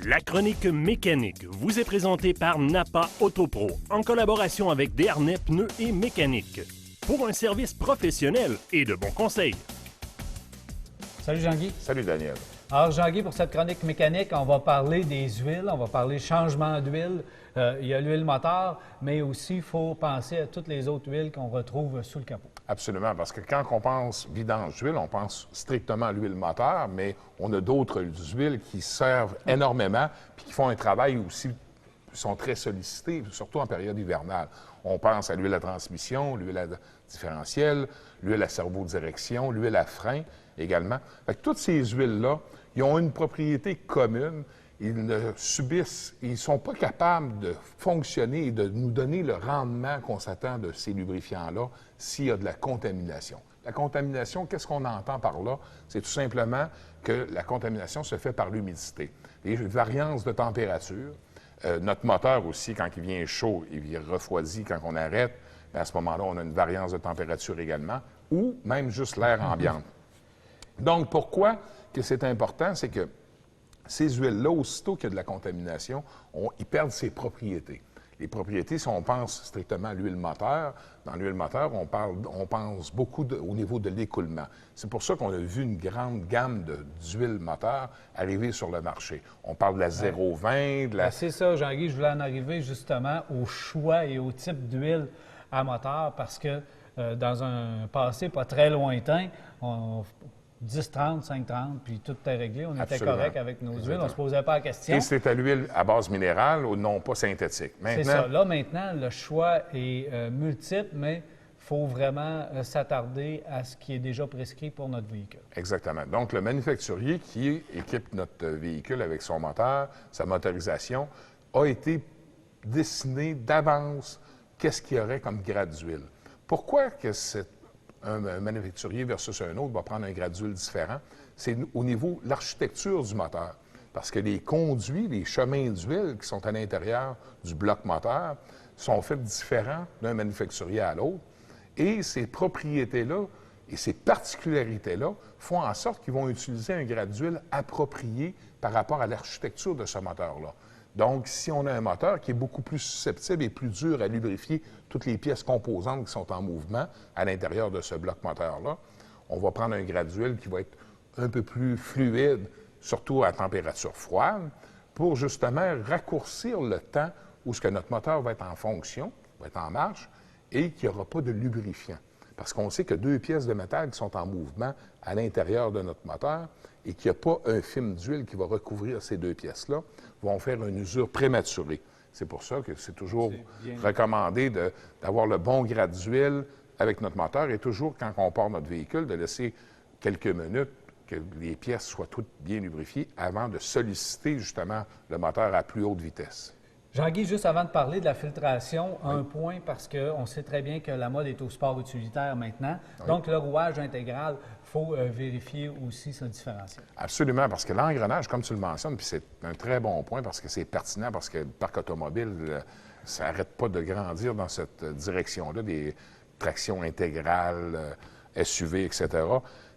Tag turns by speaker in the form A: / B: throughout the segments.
A: La chronique mécanique vous est présentée par Napa Autopro en collaboration avec Desharnais Pneus et Mécanique pour un service professionnel et de bons conseils.
B: Salut Jean-Guy.
C: Salut Daniel.
B: Alors Jean-Guy, pour cette chronique mécanique, on va parler des huiles, on va parler changement d'huile. Il y a l'huile moteur, mais aussi il faut penser à toutes les autres huiles qu'on retrouve sous le capot.
C: Absolument, parce que quand on pense vidange d'huile, on pense strictement à l'huile moteur, mais on a d'autres huiles qui servent énormément puis qui font un travail aussi, sont très sollicités, surtout en période hivernale. On pense à l'huile à transmission, l'huile à différentiel, l'huile à cerveau-direction, l'huile à frein également. Fait que toutes ces huiles-là, ils ont une propriété commune. Ils ne subissent, ils ne sont pas capables de fonctionner et de nous donner le rendement qu'on s'attend de ces lubrifiants-là s'il y a de la contamination. La contamination, qu'est-ce qu'on entend par là? C'est tout simplement que la contamination se fait par l'humidité. Les variances de température, notre moteur aussi, quand il vient chaud, il refroidit quand on arrête. À ce moment-là, on a une variance de température également, ou même juste l'air ambiant. Donc, pourquoi que c'est important? C'est que ces huiles-là, aussitôt qu'il y a de la contamination, ils perdent ses propriétés. Les propriétés, si on pense strictement à l'huile moteur, dans l'huile moteur, on pense beaucoup au niveau de l'écoulement. C'est pour ça qu'on a vu une grande gamme d'huiles moteur arriver sur le marché. On parle de la 0,20, de la...
B: C'est ça, Jean-Guy, je voulais en arriver justement au choix et au type d'huile à moteur parce que dans un passé pas très lointain, 10-30, 5-30, puis tout était réglé. On était correct avec nos huiles. On ne se posait pas la question.
C: Et c'était l'huile à base minérale ou non pas synthétique.
B: C'est ça. Là, maintenant, le choix est multiple, mais il faut vraiment s'attarder à ce qui est déjà prescrit pour notre véhicule.
C: Exactement. Donc, le manufacturier qui équipe notre véhicule avec son moteur, sa motorisation, a été dessiné d'avance qu'est-ce qu'il y aurait comme grade d'huile. Pourquoi que un manufacturier versus un autre va prendre un grade d'huile différent? C'est au niveau de l'architecture du moteur. Parce que les conduits, les chemins d'huile qui sont à l'intérieur du bloc moteur sont faits différents d'un manufacturier à l'autre. Et ces propriétés-là et ces particularités-là font en sorte qu'ils vont utiliser un grade d'huile approprié par rapport à l'architecture de ce moteur-là. Donc, si on a un moteur qui est beaucoup plus susceptible et plus dur à lubrifier toutes les pièces composantes qui sont en mouvement à l'intérieur de ce bloc moteur-là, on va prendre un grade d'huile qui va être un peu plus fluide, surtout à température froide, pour justement raccourcir le temps où ce que notre moteur va être en fonction, va être en marche, et qu'il n'y aura pas de lubrifiant. Parce qu'on sait que deux pièces de métal qui sont en mouvement à l'intérieur de notre moteur et qu'il n'y a pas un film d'huile qui va recouvrir ces deux pièces-là, vont faire une usure prématurée. C'est pour ça que c'est toujours recommandé d'avoir le bon grade d'huile avec notre moteur et toujours, quand on part notre véhicule, de laisser quelques minutes que les pièces soient toutes bien lubrifiées avant de solliciter justement le moteur à plus haute vitesse.
B: Jean-Guy, juste avant de parler de la filtration, un point, parce qu'on sait très bien que la mode est au sport utilitaire maintenant. Oui. Donc, le rouage intégral, il faut vérifier aussi son différentiel.
C: Absolument, parce que l'engrenage, comme tu le mentionnes, puis c'est un très bon point parce que c'est pertinent, parce que le parc automobile, ça n'arrête pas de grandir dans cette direction-là, des tractions intégrales, SUV, etc.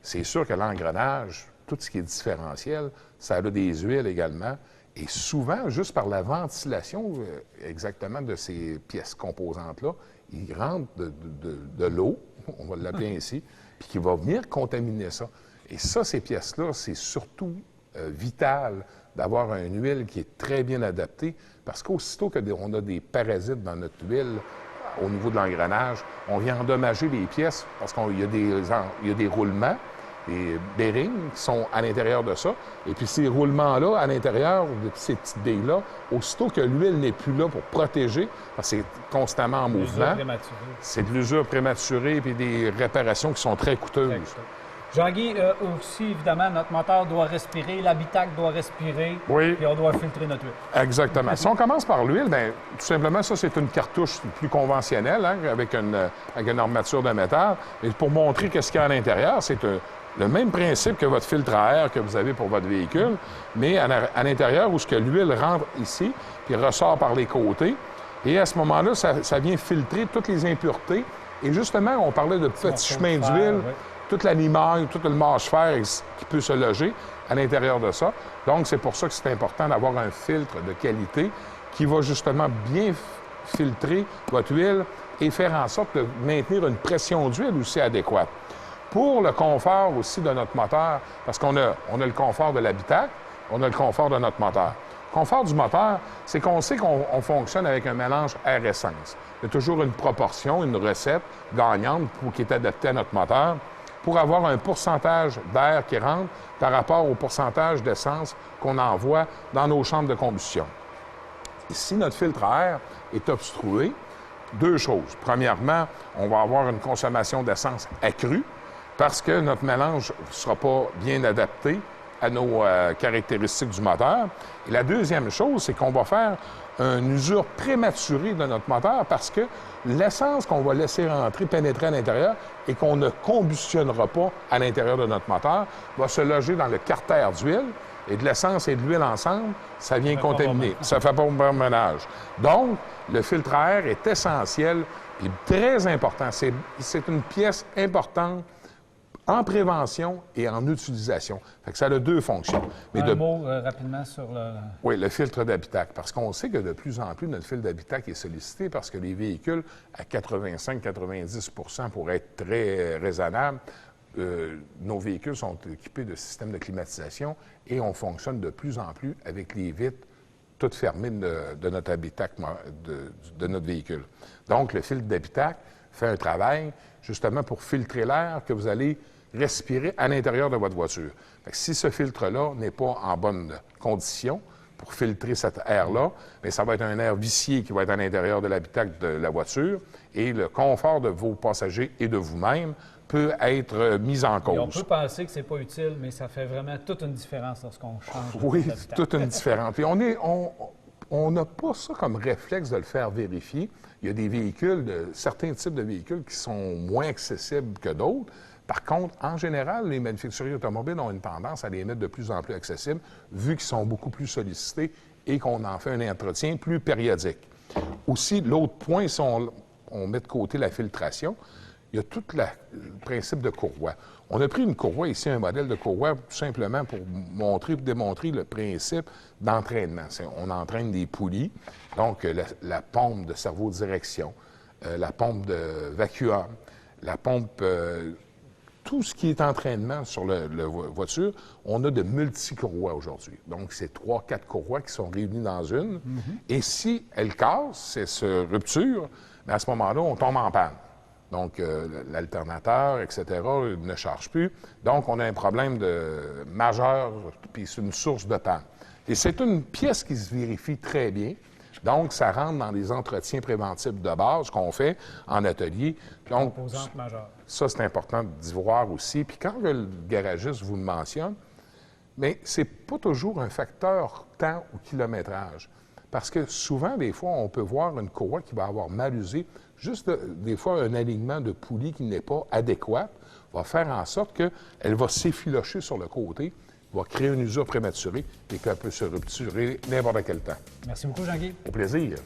C: C'est sûr que l'engrenage, tout ce qui est différentiel, ça a des huiles également. Et souvent, juste par la ventilation exactement de ces pièces composantes-là, il rentre de l'eau, on va l'appeler ainsi, puis qui va venir contaminer ça. Et ça, ces pièces-là, c'est surtout vital d'avoir une huile qui est très bien adaptée, parce qu'aussitôt qu'on a des parasites dans notre huile, au niveau de l'engrenage, on vient endommager les pièces, parce qu'il y a des roulements, des bearings qui sont à l'intérieur de ça. Et puis ces roulements-là, à l'intérieur de ces petites billes-là, aussitôt que l'huile n'est plus là pour protéger, parce que c'est constamment en mouvement, c'est de l'usure prématurée et des réparations qui sont très coûteuses.
B: Jean-Guy, aussi, évidemment, notre moteur doit respirer, l'habitacle doit respirer,
C: oui.
B: Et on doit filtrer notre huile.
C: Exactement. Si on commence par l'huile, bien, tout simplement, ça, c'est une cartouche plus conventionnelle, hein, avec une armature de métal. Et pour montrer qu'est-ce qu'il y a à l'intérieur, c'est le même principe que votre filtre à air que vous avez pour votre véhicule, mais à l'intérieur où ce que l'huile rentre ici, puis ressort par les côtés. Et à ce moment-là, ça vient filtrer toutes les impuretés. Et justement, on parlait de petits chemins d'huile. Oui. toute la limaille, tout le mâche-fer qui peut se loger à l'intérieur de ça. Donc, c'est pour ça que c'est important d'avoir un filtre de qualité qui va justement bien filtrer votre huile et faire en sorte de maintenir une pression d'huile aussi adéquate. Pour le confort aussi de notre moteur, parce qu'on a le confort de l'habitacle, on a le confort de notre moteur. Le confort du moteur, c'est qu'on sait qu'on fonctionne avec un mélange air-essence. Il y a toujours une proportion, une recette gagnante qui est adaptée à notre moteur pour avoir un pourcentage d'air qui rentre par rapport au pourcentage d'essence qu'on envoie dans nos chambres de combustion. Et si notre filtre à air est obstrué, deux choses. Premièrement, on va avoir une consommation d'essence accrue parce que notre mélange ne sera pas bien adapté à nos caractéristiques du moteur. Et la deuxième chose, c'est qu'on va faire une usure prématurée de notre moteur parce que l'essence qu'on va laisser rentrer, pénétrer à l'intérieur et qu'on ne combustionnera pas à l'intérieur de notre moteur va se loger dans le carter d'huile. Et de l'essence et de l'huile ensemble, ça vient contaminer. Ça ne fait pas bon ménage. Donc, le filtre à air est essentiel et très important. C'est une pièce importante en prévention et en utilisation. Fait que ça a deux fonctions. Mais
B: un mot rapidement sur le...
C: Oui, le filtre d'habitacle. Parce qu'on sait que de plus en plus, notre filtre d'habitacle est sollicité parce que les véhicules, à 85-90 pour être très raisonnables, nos véhicules sont équipés de systèmes de climatisation et on fonctionne de plus en plus avec les vitres toutes fermées de notre habitacle, de notre véhicule. Donc, le filtre d'habitacle fait un travail justement pour filtrer l'air que vous allez respirer à l'intérieur de votre voiture. Fait que si ce filtre-là n'est pas en bonne condition pour filtrer cet air-là, bien, ça va être un air vicié qui va être à l'intérieur de l'habitacle de la voiture et le confort de vos passagers et de vous-même peut être mis en cause.
B: Et on peut penser que c'est pas utile, mais ça fait vraiment toute une différence lorsqu'on change.
C: Oui, toute une différence. Puis on n'a pas ça comme réflexe de le faire vérifier. Il y a des véhicules, certains types de véhicules qui sont moins accessibles que d'autres. Par contre, en général, les manufacturiers automobiles ont une tendance à les mettre de plus en plus accessibles, vu qu'ils sont beaucoup plus sollicités et qu'on en fait un entretien plus périodique. Aussi, l'autre point, si on met de côté la filtration, il y a tout le principe de courroie. On a pris une courroie ici, un modèle de courroie, tout simplement pour démontrer le principe d'entraînement. On entraîne des poulies, donc la pompe de cerveau-direction, la pompe de vacuum, la pompe... tout ce qui est entraînement sur la voiture, on a de multi-courroies aujourd'hui. Donc, c'est 3-4 courroies qui sont réunies dans une. Et si elles cassent, c'est rupture, bien à ce moment-là, on tombe en panne. Donc, l'alternateur, etc., ne charge plus. Donc, on a un problème majeur, puis c'est une source de panne. Et c'est une pièce qui se vérifie très bien. Donc, ça rentre dans les entretiens préventifs de base qu'on fait en atelier. Donc,
B: composante majeure.
C: Ça, c'est important d'y voir aussi. Puis quand le garagiste vous le mentionne, mais c'est pas toujours un facteur temps ou kilométrage. Parce que souvent, des fois, on peut voir une courroie qui va avoir mal usé. Juste, des fois, un alignement de poulie qui n'est pas adéquat va faire en sorte qu'elle va s'effilocher sur le côté, va créer une usure prématurée et qu'elle peut se rupturer n'importe quel temps.
B: Merci beaucoup, Jean-Guy.
C: Au plaisir.